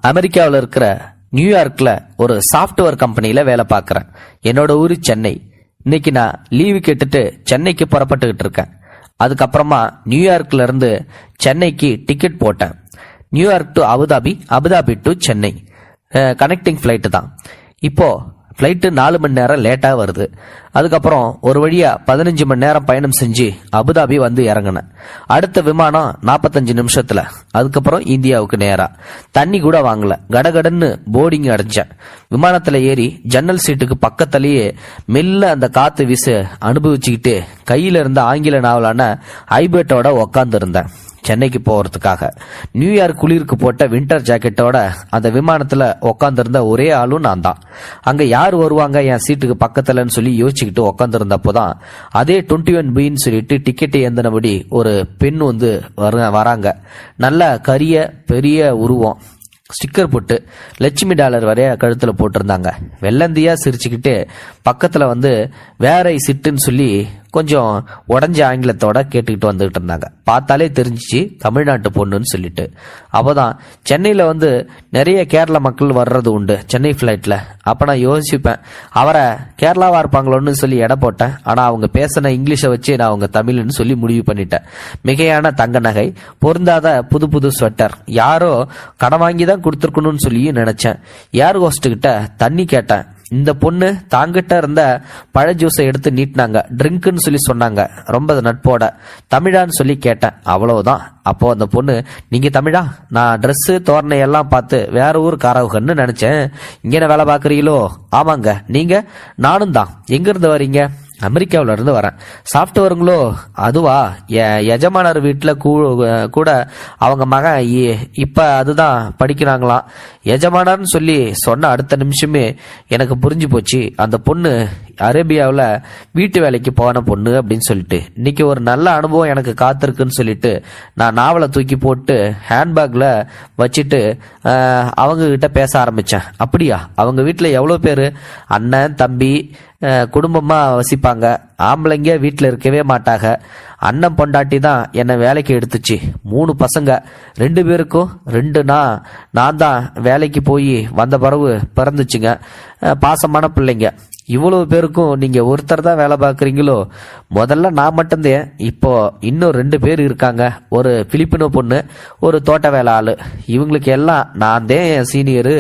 அமெரிக்காவில் இருக்கிற நியூயார்க்ல ஒரு சாஃப்ட்வேர் கம்பெனியில வேலை பார்க்கறேன். என்னோட ஊரு சென்னை. இன்னைக்கு நான் லீவு கேட்டுட்டு சென்னைக்கு புறப்பட்டுக்கிட்டு இருக்கேன். அதுக்கப்புறமா நியூயார்க்ல இருந்து சென்னைக்கு டிக்கெட் போட்டேன். New York to Abu Dhabi, Abu Dhabi to Chennai connecting flight தான். இப்போ ஃப்ளைட்டு 4 மணி நேரம் லேட்டாக வருது. அதுக்கப்புறம் ஒரு வழியா 15 மணி நேரம் பயணம் செஞ்சு அபுதாபி வந்து இறங்கினேன். அடுத்த விமானம் 45 நிமிஷத்துல. அதுக்கப்புறம் இந்தியாவுக்கு நேரா. தண்ணி கூட வாங்கல, கடகடன்னு போர்டிங் அடைஞ்சேன். விமானத்துல ஏறி ஜன்னல் சீட்டுக்கு பக்கத்திலேயே மெல்ல அந்த காத்து வீச அனுபவிச்சுக்கிட்டு கையில இருந்த ஆங்கில நாவலான ஐபேட்டோட உக்காந்து இருந்தேன். சென்னைக்கு போறதுக்காக நியூயார்க் குளிருக்கு போட்ட வின்டர் ஜாக்கெட்டோட அந்த விமானத்துல உக்காந்துருந்த ஒரே ஆளும் நான் தான். அங்க யார் வருவாங்க என் சீட்டுக்கு பக்கத்துலன்னு சொல்லி யோசிச்சுக்கிட்டு உக்காந்து இருந்தப்போதான் அதே 21Bன்னு சொல்லிட்டு டிக்கெட் ஏந்தினபடி ஒரு பெண் வந்து வராங்க. நல்ல கரிய பெரிய உருவம், ஸ்டிக்கர் போட்டு லட்சுமி டாலர் வரைய கழுத்துல போட்டிருந்தாங்க. வெள்ளந்தியா சிரிச்சுக்கிட்டு பக்கத்துல வந்து வேற சிட்டுன்னு சொல்லி கொஞ்சம் உடஞ்ச ஆங்கிலத்தோட கேட்டுக்கிட்டு வந்துகிட்டு இருந்தாங்க. பார்த்தாலே தெரிஞ்சிச்சு தமிழ்நாட்டு பொண்ணுன்னு சொல்லிட்டு. அப்போதான் சென்னையில வந்து நிறைய கேரள மக்கள் வர்றது உண்டு சென்னை ஃபிளைட்ல. அப்ப நான் யோசிப்பேன், அவரை கேரளாவா இருப்பாங்களோன்னு சொல்லி எடை போட்டேன். ஆனா அவங்க பேசின இங்கிலீஷை வச்சு நான் அவங்க தமிழ்னு சொல்லி முடிவு பண்ணிட்டேன். மிகையான தங்க நகை, பொருந்தாத புது புது ஸ்வெட்டர், யாரோ கடன் வாங்கி தான் கொடுத்துருக்கணும்னு சொல்லி நினைச்சேன். ஏர் ஹோஸ்ட் கிட்ட தண்ணி கேட்டேன். இந்த பொண்ணு தாங்கிட்ட இருந்த பழ ஜூஸை எடுத்து நீட்டினாங்க. ட்ரிங்க்னு சொல்லி சொன்னாங்க ரொம்ப நட்போட. தமிழான்னு சொல்லி கேட்டேன். அவ்வளவுதான். அப்போ அந்த பொண்ணு, நீங்க தமிழா? நான் ட்ரெஸ் தோரணை எல்லாம் பார்த்து வேற ஊர் காரவுகன்னு நினைச்சேன். இங்கே வேலை பார்க்குறீங்களோ? ஆமாங்க. நீங்க? நானும் தான். எங்க இருந்து வரீங்க? அமெரிக்காவில இருந்து வரேன். சாஃப்ட்வேருங்களோ? அதுவா, எஜமானர் வீட்டுல கூட அவங்க மகன் இப்ப அதுதான் படிக்கிறாங்களாம். எஜமானர்னு சொல்லி சொன்ன அடுத்த நிமிஷமே எனக்கு புரிஞ்சு போச்சு அந்த பொண்ணு அரேபியாவில் வீட்டு வேலைக்கு போன பொண்ணு அப்படின்னு சொல்லிட்டு. இன்னைக்கு ஒரு நல்ல அனுபவம் எனக்கு காத்திருக்குன்னு சொல்லிட்டு நான் நாவலை தூக்கி போட்டு ஹேண்ட்பேக்ல வச்சுட்டு அவங்க கிட்ட பேச ஆரம்பிச்சேன். அப்படியா? அவங்க வீட்டில் எவ்வளோ பேர்? அண்ணன் தம்பி குடும்பமா வசிப்பாங்க. ஆம்பளைங்க வீட்டில் இருக்கவே மாட்டாங்க. அண்ணன் பொண்டாட்டி தான் என்னை வேலைக்கு எடுத்துச்சு. 3 பசங்க, 2 பேருக்கும் 2 நான் தான் வேலைக்கு போய் வந்த பிறகு பிறந்துச்சுங்க. பாசமான பிள்ளைங்க. இவ்வளவு பேருக்கும் நீங்க ஒருத்தர் தான் வேலை பார்க்குறீங்களோ? முதல்ல நான் மட்டும்தான். இப்போ இன்னும் 2 பேர் இருக்காங்க. ஒரு பிலிப்பினோ பொண்ணு, ஒரு தோட்ட வேலை ஆளு. இவங்களுக்கு எல்லாம் நான் தான் என் சீனியரு,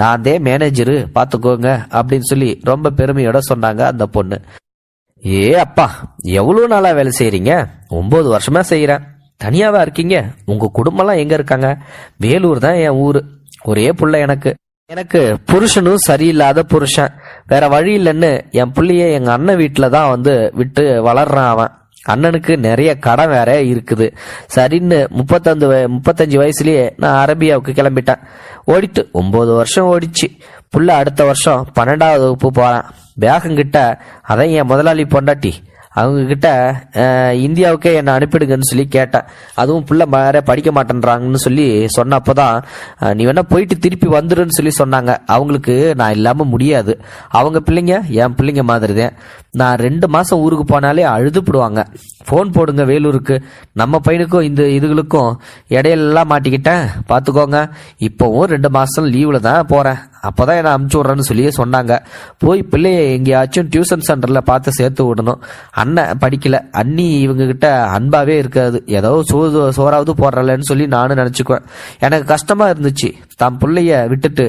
நான் தான் மேனேஜரு, பார்த்துக்கோங்க அப்படின்னு சொல்லி ரொம்ப பெருமையோட சொன்னாங்க அந்த பொண்ணு. ஏ அப்பா, எவ்வளவு நாளா வேலை செய்யறீங்க? 9 வருஷமா செய்யறேன். தனியாவா இருக்கீங்க? உங்க குடும்பம்லாம் எங்க இருக்காங்க? வேலூர் தான் என் ஊரு. ஒரே புள்ள எனக்கு புருஷனும் சரியில்லாத புருஷன். வேற வழி இல்லைன்னு என் பிள்ளைய எங்க அண்ணன் வீட்டுல தான் வந்து விட்டு வளர்றான். அவன் அண்ணனுக்கு நிறைய கடன் வேற இருக்குது. சரின்னு 35 வயசுலயே நான் அரேபியாவுக்கு கிளம்பிட்டேன். ஓடிட்டு 9 வருஷம் ஓடிச்சு. புள்ள அடுத்த வருஷம் 12ஆவது வகுப்பு போறான். பேகங்கிட்ட அதான் என் முதலாளி பொண்டாட்டி அவங்க கிட்ட இந்தியாவுக்கே என்னை அனுப்பிடுங்கன்னு சொல்லி கேட்டேன். அதுவும் புள்ள வேற படிக்க மாட்டேன்றாங்கன்னு சொல்லி சொன்னப்போதான், நீ வேணா போயிட்டு திருப்பி வந்துருன்னு சொல்லி சொன்னாங்க. அவங்களுக்கு நான் இல்லாம முடியாது. அவங்க பிள்ளைங்க என் பிள்ளைங்க மாதிரி தான். நான் 2 மாசம் ஊருக்கு போனாலே அழுதுப்படுவாங்க. ஃபோன் போடுங்க வேலூருக்கு. நம்ம பையனுக்கும் இந்த இதுகளுக்கும் இடையிலெல்லாம் மாட்டிக்கிட்டேன் பார்த்துக்கோங்க. இப்போவும் 2 மாசம் லீவ்ல தான் போறேன். அப்போதான் என்ன அமுச்சு விட்றேன்னு சொல்லி சொன்னாங்க. போய் பிள்ளைய எங்கேயாச்சும் டியூஷன் சென்டர்ல பார்த்து சேர்த்து விடணும். அண்ணன் படிக்கல, அண்ணி இவங்க கிட்ட அன்பாவே இருக்காது. ஏதோ சோறாவது போடுறலன்னு சொல்லி நானும் நினைச்சுக்குவேன். எனக்கு கஷ்டமா இருந்துச்சு. தான் பிள்ளைய விட்டுட்டு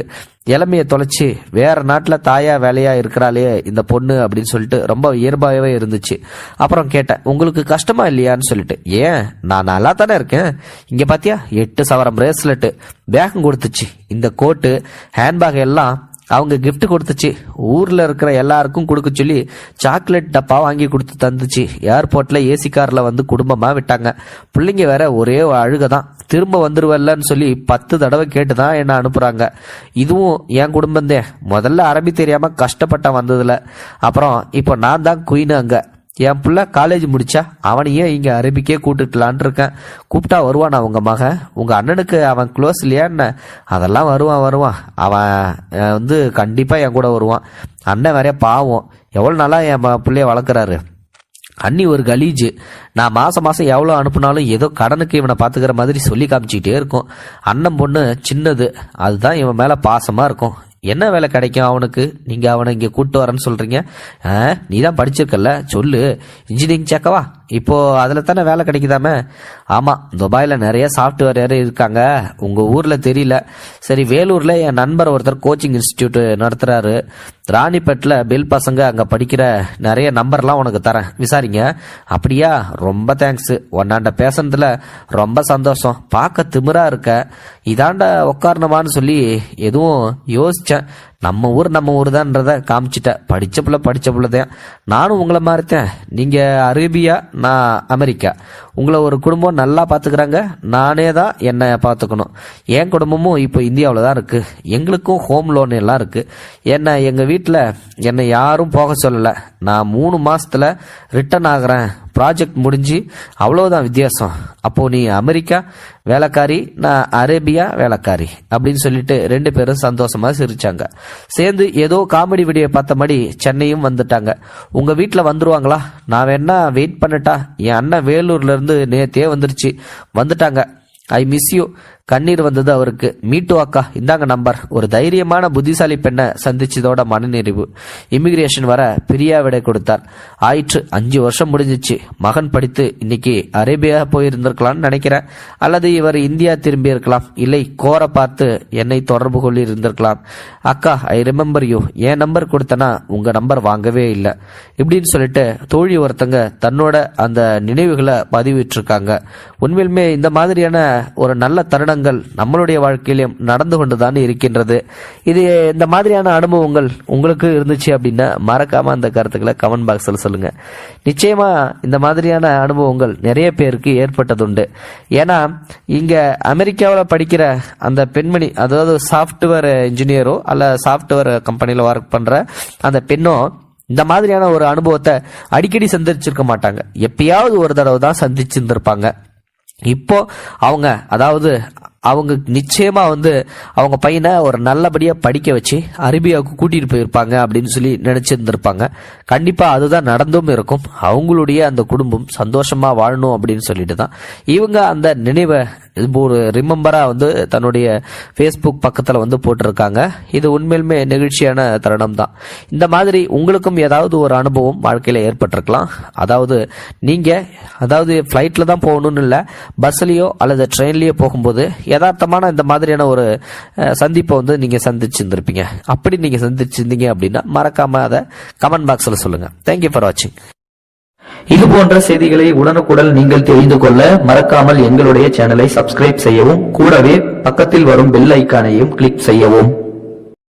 இளமைய தொலைச்சு வேற நாட்டுல தாயா வேலையா இருக்கிறாளே இந்த பொண்ணு அப்படின்னு சொல்லிட்டு ரொம்ப இயல்பாகவே இருந்துச்சு. அப்புறம் கேட்டேன், உங்களுக்கு கஷ்டமா இல்லையான்னு சொல்லிட்டு. ஏன், நான் நல்லா தானே இருக்கேன். இங்க பாத்தியா 8 சவரம் பிரேஸ்லெட், பேகம் கொடுத்துச்சு. இந்த கோட்டு ஹேண்ட்பேக் எல்லாம் அவங்க கிஃப்ட் கொடுத்துச்சு. ஊர்ல இருக்கிற எல்லாருக்கும் கொடுக்க சொல்லி சாக்லேட் டப்பா வாங்கி கொடுத்து தந்துச்சு. ஏர்போர்ட்ல ஏசி கார்ல வந்து குடும்பமா விட்டாங்க. பிள்ளைங்க வேற ஒரே அழுகதான். திரும்ப வந்துருவல்லன்னு சொல்லி 10 தடவை கேட்டுதான் என்ன அனுப்புறாங்க. இதுவும் என் குடும்பம்தான். முதல்ல அரபி தெரியாம கஷ்டப்பட்ட வந்ததுல. அப்புறம் இப்போ நான் தான் குயின். அங்க என் பிள்ளை காலேஜ் முடிச்சா அவனையே இங்க அரபிக்கே கூட்டுக்கலான் இருக்கேன். கூப்பிட்டா வருவான் உங்க மகன்? உங்க அண்ணனுக்கு அவன் க்ளோஸ் இல்லையா என்ன? அதெல்லாம் வருவான். அவன் வந்து கண்டிப்பா என் கூட வருவான். அண்ணன் வேற பாவம், எவ்வளவு நாளா என் பிள்ளைய வளர்க்குறாரு. அண்ணி ஒரு கலீஜு. நான் மாசம் எவ்வளோ அனுப்புனாலும் ஏதோ கடனுக்கு இவனை பார்த்துக்கிற மாதிரி சொல்லி காமிச்சிக்கிட்டே இருக்கும். அண்ணன் பொண்ணு சின்னது, அதுதான் இவன் மேலே பாசமாக இருக்கும். என்ன வேலை கிடைக்கும் அவனுக்கு? நீங்கள் அவனை இங்கே கூப்பிட்டு வரேன்னு சொல்கிறீங்க. நீ தான் படிச்சிருக்கல, சொல்லு. இன்ஜினியரிங் சேர்க்கவா? இப்போ அதில் தானே வேலை கிடைக்குதாமே? ஆமாம், துபாயில் நிறைய சாஃப்ட்வேர் யாரும் இருக்காங்க, உங்கள் ஊரில் தெரியல. சரி, வேலூரில் என் நண்பர் ஒருத்தர் கோச்சிங் இன்ஸ்டியூட் நடத்துகிறாரு. ராணிப்பேட்டில் பெல் பசங்க அங்கே படிக்கிற நிறைய நம்பர்லாம் உனக்கு தரேன், விசாரிங்க. அப்படியா? ரொம்ப தேங்க்ஸ். ஒன்னாண்ட பேசுனதுல ரொம்ப சந்தோஷம். பார்க்க திமிரா இருக்க, இதாண்ட உட்காரணுமான்னு சொல்லி எதுவும் யோசிச்சேன். நம்ம ஊர் தான்றத காமிச்சிட்ட. படிச்ச பிள்ளை தான். நானும் உங்களை மாதிரித்தேன். நீங்க அரேபியா, நான் அமெரிக்கா. உங்களை ஒரு குடும்பம் நல்லா பார்த்துக்கிறாங்க, நானே தான் என்னை பார்த்துக்கணும். என் குடும்பமும் இப்போ இந்தியாவில் தான் இருக்கு. எங்களுக்கும் ஹோம் லோன் எல்லாம் இருக்கு. எங்கள் வீட்டில் என்னை யாரும் போக சொல்லலை. நான் 3 மாசத்துல ரிட்டர்ன் ஆகிறேன். ப்ராஜெக்ட் முடிஞ்சு அவ்வளோதான் வித்தியாசம். அப்போ நீ அமெரிக்கா வேலைக்காரி, நான் அரேபியா வேலைக்காரி அப்படின்னு சொல்லிட்டு 2 பேரும் சந்தோஷமா சிரிச்சாங்க. சேர்ந்து ஏதோ காமெடி வீடியோ பார்த்தபடி சென்னையும் வந்துட்டாங்க. உங்க வீட்டில் வந்துருவாங்களா? நான் வேணா வெயிட் பண்ணட்டா? என் அண்ணன் வேலூர்ல இருந்து நேத்தே வந்துட்டாங்க. I miss you. கண்ணீர் வந்தது அவருக்கு. மீட்டு அக்கா, இந்தாங்க நம்பர். ஒரு தைரியமான புத்திசாலி பெண்ணை சந்திச்சதோட மனநிறைவு. இமிகிரேஷன் வர பிரியா விடை கொடுத்தார். ஆயிற்று, 5 வருஷம் முடிஞ்சிச்சு. மகன் படித்து இன்னைக்கு அரேபியா போயிருந்திருக்கலாம்னு நினைக்கிறேன். அல்லது இவர் இந்தியா திரும்பி இருக்கலாம். இல்லை, கோரை பார்த்து என்னை தொடர்பு கொள்ளி இருந்திருக்கலாம். அக்கா, ஐ ரிமெம்பர் யூ. என் நம்பர் கொடுத்தனா உங்க நம்பர் வாங்கவே இல்லை இப்படின்னு சொல்லிட்டு தோழி ஒருத்தங்க தன்னோட அந்த நினைவுகளை பதிவிட்டிருக்காங்க. உண்மையிலுமே இந்த மாதிரியான ஒரு நல்ல தருணங்கள் நம்மளுடைய வாழ்க்கையிலும் நடந்து கொண்டுதான் இருக்கின்றது. இது இந்த மாதிரியான அனுபவங்கள் உங்களுக்கு இருந்துச்சு அப்படின்னா மறக்காம அந்த கருத்துக்களை கமெண்ட் பாக்ஸ்ல சொல்லுங்க. நிச்சயமா இந்த மாதிரியான அனுபவங்கள் நிறைய பேருக்கு ஏற்பட்டதுண்டு. ஏன்னா இங்க அமெரிக்காவில் படிக்கிற அந்த பெண்மணி, அதாவது சாஃப்ட்வேர் இன்ஜினியரோ அல்ல சாஃப்ட்வேர் கம்பெனியில் ஒர்க் பண்ற அந்த பெண்ணோ இந்த மாதிரியான ஒரு அனுபவத்தை அடிக்கடி சந்திச்சிருக்க மாட்டாங்க. எப்பயாவது ஒரு தடவை தான் சந்திச்சிருந்திருப்பாங்க. இப்போ அவங்க நிச்சயமா அவங்க பையனை ஒரு நல்லபடியா படிக்க வச்சு அரேபியாவுக்கு கூட்டிட்டு போயிருப்பாங்க அப்படின்னு சொல்லி நினைச்சிருந்திருப்பாங்க. கண்டிப்பா அதுதான் நடந்தும் இருக்கும். அவங்களுடைய அந்த குடும்பம் சந்தோஷமா வாழணும் அப்படின்னு சொல்லிட்டு தான் இவங்க அந்த நினைவை ஒரு ரிமெம்பரா தன்னுடைய ஃபேஸ்புக் பக்கத்துல போட்டிருக்காங்க. இது உண்மையிலுமே நெகிழ்ச்சியான தருணம் தான். இந்த மாதிரி உங்களுக்கும் ஏதாவது ஒரு அனுபவம் வாழ்க்கையில ஏற்பட்டிருக்கலாம். நீங்க ஃபிளைட்ல தான் போகணும்னு இல்லை, பஸ்லயோ அல்லது ட்ரெயின்லயோ போகும்போது யதார்த்தமான இந்த மாதிரியான ஒரு சந்திப்பை நீங்க சந்திச்சிருந்திருப்பீங்க. அப்படி நீங்க சந்திச்சிருந்தீங்க அப்படின்னா மறக்காம அதை கமெண்ட் பாக்ஸ்ல சொல்லுங்க. தேங்க்யூ ஃபார் வாட்சிங். இது போன்ற செய்திகளை உடனுக்குடன் நீங்கள் தெரிந்து கொள்ள மறக்காமல் எங்களுடைய சேனலை சப்ஸ்கிரைப் செய்யவும், கூடவே பக்கத்தில் வரும் பெல் ஐக்கானையும் கிளிக் செய்யவும்.